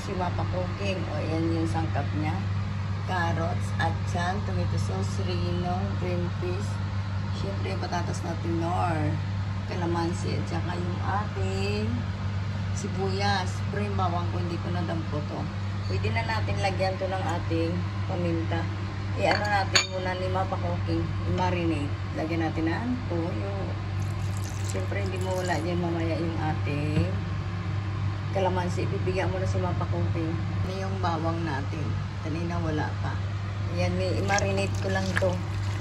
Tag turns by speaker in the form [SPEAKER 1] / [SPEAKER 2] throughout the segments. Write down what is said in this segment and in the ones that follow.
[SPEAKER 1] si Mapa Cooking. O, yan yung sangkap niya. Carrots, atchan, tomato sauce, rino, green peas. Siyempre, patatas natin nor, kalamansi, at saka yung ating sibuyas. Pero yung bawang ko, hindi ko nadampo to. Pwede na natin lagyan to ng ating paminta. I-ano natin muna ni Mapa Cooking, i-marinate. Lagyan natin ng toyo. Siyempre, hindi mo wala dyan mamaya yung ating kalamansi. Ibibigyan mo na si Mapa Cooking. Ano yung bawang natin? Kanina wala pa. Ayan, i-marinate ko lang to.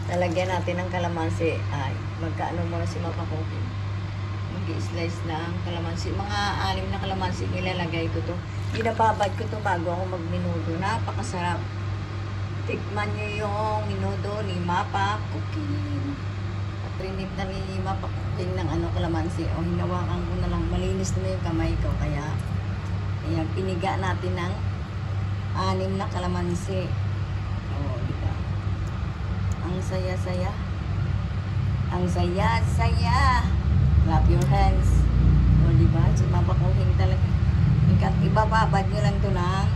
[SPEAKER 1] Lalagyan natin ng kalamansi. Ay, magkaano muna si Mapa Cooking. Mag-i-slice ng kalamansi. Mga 6 na kalamansi nilalagay ko to. Binababad ko to bago ako magminudo. Napakasarap. Tikman nyo yung minudo ni Mapa Cooking. At rinip na ni Mapa Cooking ng kalamansi. O, hinawakan ko na lang. Malinis na yung kamay ko. Kaya, ayan, piniga natin ng 6 na kalamansi. O, diba? Ang saya-saya. Ang saya-saya. Clap your hands. O, diba? Si Mapa Cooking talaga. Ibababad nyo lang ito ng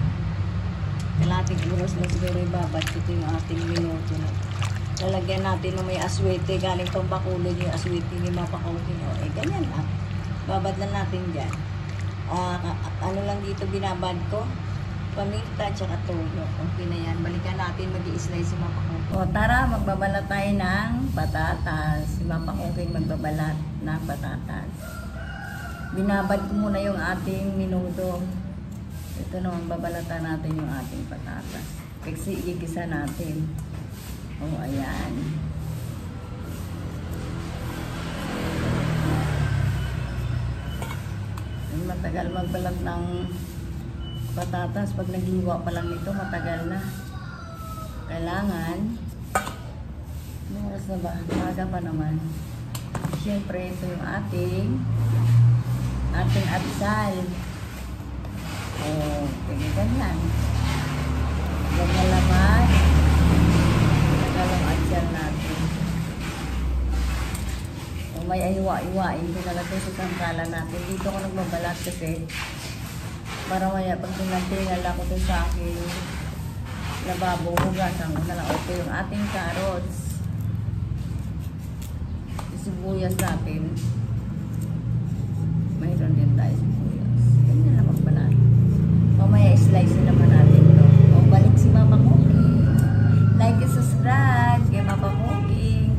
[SPEAKER 1] kalating oras na siguro ibabad. Ito yung ating minuto na. Lalagyan natin na may aswete. Galing pang bakulod yung aswete ni Mapa Cooking. O, ganyan lang. Babad lang natin dyan. Ano lang dito binabad ko? Paminta tsaka toyo. Okay na yan. Balikan natin, mag-i-slice si Mapa Cooking. O, tara, magbabalat tayo ng patatas. Si Mapa Cooking magbabalat ng patatas. Binabad ko muna yung ating minuto. Ito naman, babalatan natin yung ating patatas. Kasi igigisa natin. O, ayan. Matagal magbalat ng patatas. Pag naghiwa pa lang nito, matagal na. Kailangan, anong oras na ba? Maga pa naman. Siyempre, ito yung ating atsal. O, ganyan. Ganyan laman. Nagalang atsal natin. O, may iwa-iwain ko na natin sa sangkalan natin. Dito ko nagbabalat kasi para maya pag tingal ako ito sa aking lababo, hugasan ko na lang. Ito yung ating carrots. Sibuyas natin. Mayroon din tayo sibuyas. Ganyan lang magbalat. Mamaya slice na naman natin ito. O, balik si Mapa Cooking. Like and subscribe kay Mapa Cooking.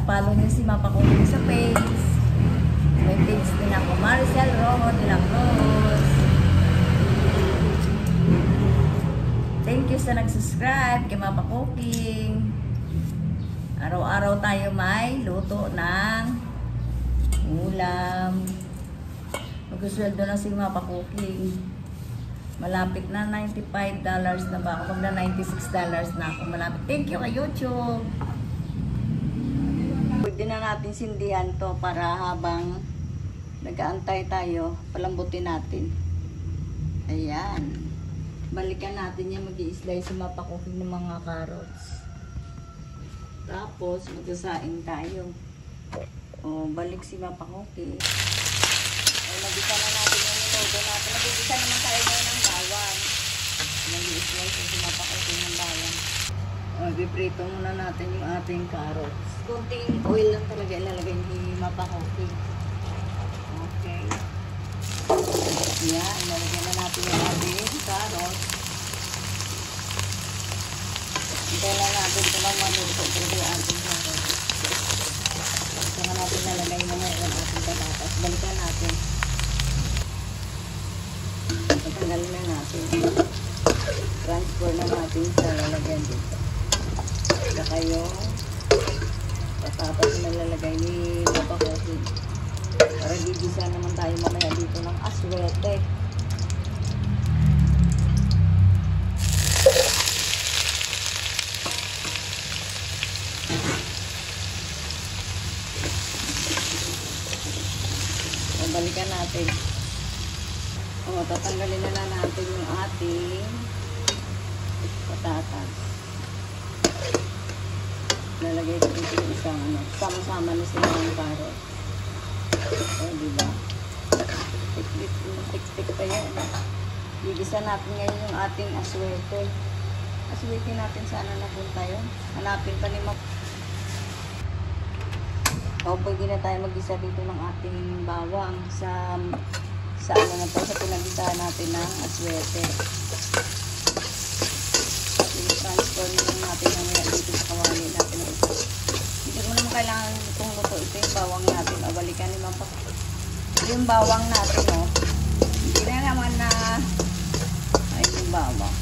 [SPEAKER 1] Follow niyo si Mapa Cooking sa page. May page din ako, Maricel Rojo de la Cruz. Thank you sa nag-subscribe kay Mapa Cooking. Araw-araw tayo may luto ng ulam. Magsusweldo na si Mapa Cooking. Malapit na $95 na ba ako? Magna $96 na ako. Malapit. Thank you kay YouTube. Pwede na natin sindihan to para habang nag-aantay tayo, palambutin natin. Ayan. Balikan natin yan. Mag-i-slice si Mapa Cooking ng mga carrots. Tapos, magsasaing tayo. O, balik si Mapa Cooking. O, nagisa na natin yung minuto natin. Nagigisa naman tayo ngayon ng bawang. Nag-i-slice si Mapa Cooking ng bawang. O, ipiprito muna natin yung ating carrots. Kunting oil lang talaga ilalagay ni Mapa Cooking. Okay. Yan, nalagyan na natin yung ating carrots. Hintayin lang natin ito lang manuto pero yung ating carrots. Saka natin nalagay na ngayon ang ating patatas. Balikan natin. Patanggalin na natin. Transfer na natin sa lalagyan dito. Saka yung patatas na lalagay ni Mapa Cooking. Para gigisa naman tayo mamaya dito ng aswete. Balikan natin. O, tatanggalin na lang natin yung ating patatas. Lalagay ko ito yung isang sama-sama na sila ng carrot. O, diba? Tik-tik pa yan. Gigisa natin ngayon yung ating aswete. Aswete natin sana napunta yun. Hanapin pa ni Map. O, pwede na tayo mag-isa dito ng ating bawang sa ano na to, sa pinag-isahan natin ng aswete. I-transfer natin mamaya dito sa kawali natin na ito. Hindi mo naman kailangan itong luto. Ito yung bawang natin. O, balikan ni Mapa. Ito yung bawang natin, o. Hindi na naman na ay yung bawang.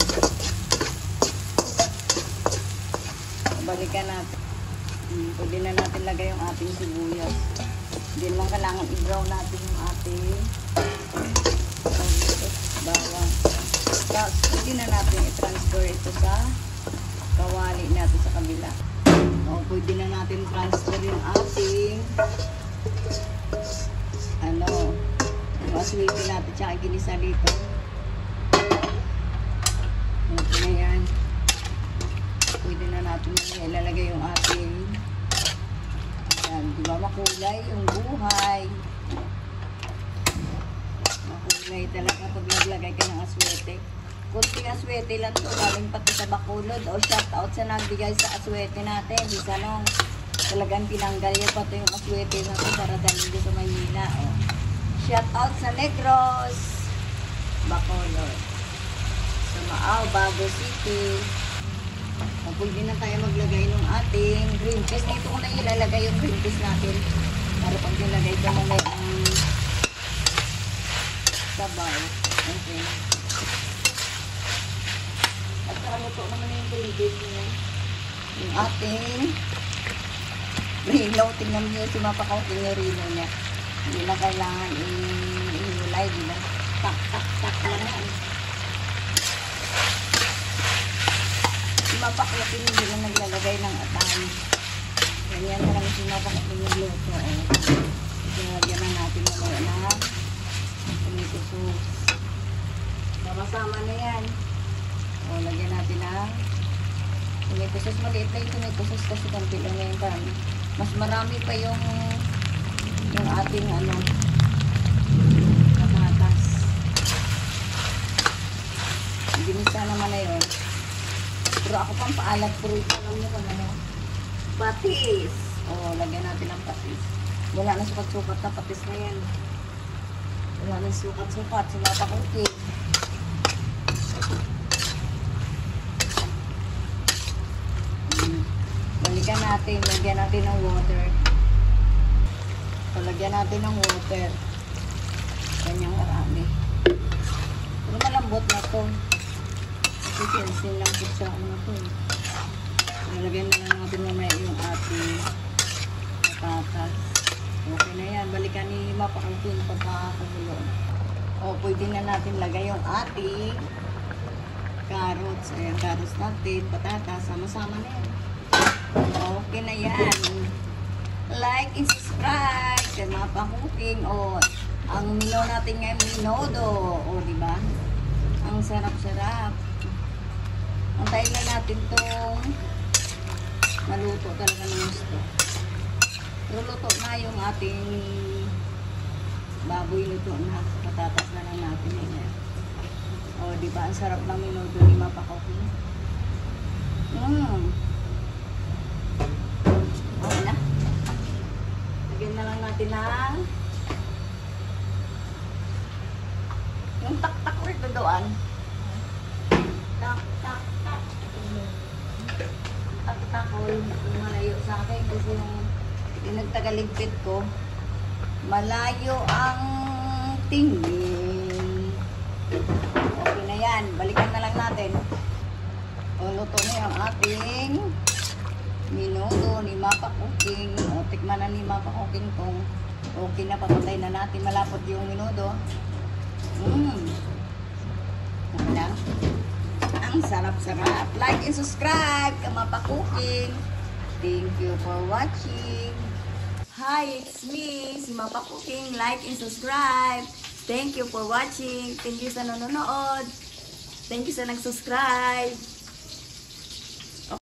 [SPEAKER 1] O, balikan natin. Pwede na natin lagay yung ating sibuyas. Hindi lang kailangan i-brown natin yung ating bawang. Tapos, pwede na natin i-transfer ito sa kawali natin sa kabila. O, pwede na natin transfer yung ating yung aswete natin tsaka ginisa dito. Okay na yan. Pwede na natin ilalagay yung ating di ba makulay yung buhay. Makulay talaga pag naglagay ka ng aswete. Kunting aswete lang to, galing pati sa Bacolod. O, shout out sa nagbigay sa aswete natin. Di sanong talagang tinanggal yun pati yung aswete natin para dalhin doon sa Maynila. O, shout out sa Negros, Bacolod, sa Maaw, Bago City. O, pwede na tayo maglagay ng ating green peas. Dito ko na ilalagay yung green peas natin. Para pag nilagay ko na ang sabaw. Okay. At saka luto naman yung green peas niya. Yung ating rilo. Tingnan niyo si mapakauting yung rilo niya. Hindi na kailangan i-hulay. Di ba? Tak, tak, tak lang yan. Mapaklatin hindi lang naglalagay ng atay. Ganyan na lang sinapaklatin yung luto. Lagyan na natin na tomato sauce. Masama na yan. O, lagyan natin na tomato sauce. Maliit na yung tomato sauce kasi kampilo na yung pan. Mas marami pa yung ating kamatas. Ginisa naman na yun. Pero ako pang paalat, pero ito alam nyo kung ano. Patis. O, lagyan natin ng patis. Wala na sukat-sukat na patis na yan. Wala na sukat-sukat. Sinapakutin. Balikan natin. Lagyan natin ng water. Lagyan natin ng water. Ganyang marami. Pero malambot na to. Kasi lang po sa ito. Nalagyan na lang natin mamaya yung ating patatas. Okay na yan. Balikan ni mapakautin pagkakakulo. O, pwede na natin lagay yung ating carrots. Ayan, carrots natin, patatas. Sama-sama na yan. Okay na yan. Like and subscribe kay mapakuting. O, ang mino natin ngayon, minodo. O, diba? Ang sarap-sarap. Antayin na natin itong maluto talaga ng gusto. Pero luto na yung ating baboy, luto na. Patatas na lang natin yan. O, diba? Ang sarap ng minuto ni Mapakoki. Okay na. Lagyan na lang natin ng yung tak-tak rito doon. Tak-tak. Takol, malayo sa akin kasi yung nagtagaligpit ko, malayo ang tingin. Okay na yan, balikan na lang natin. O, luto na yung ating minuto ni Mapakuking. O, tikman na ni Mapakuking kung okay na, papatay na natin. Malapot yung minuto. Okay lang. Ang sarap-sarap. Like and subscribe ka Mapakuking. Thank you for watching. Hi, it's me, si Mapakuking. Like and subscribe. Thank you for watching. Thank you sa nanonood. Thank you sa nag-subscribe.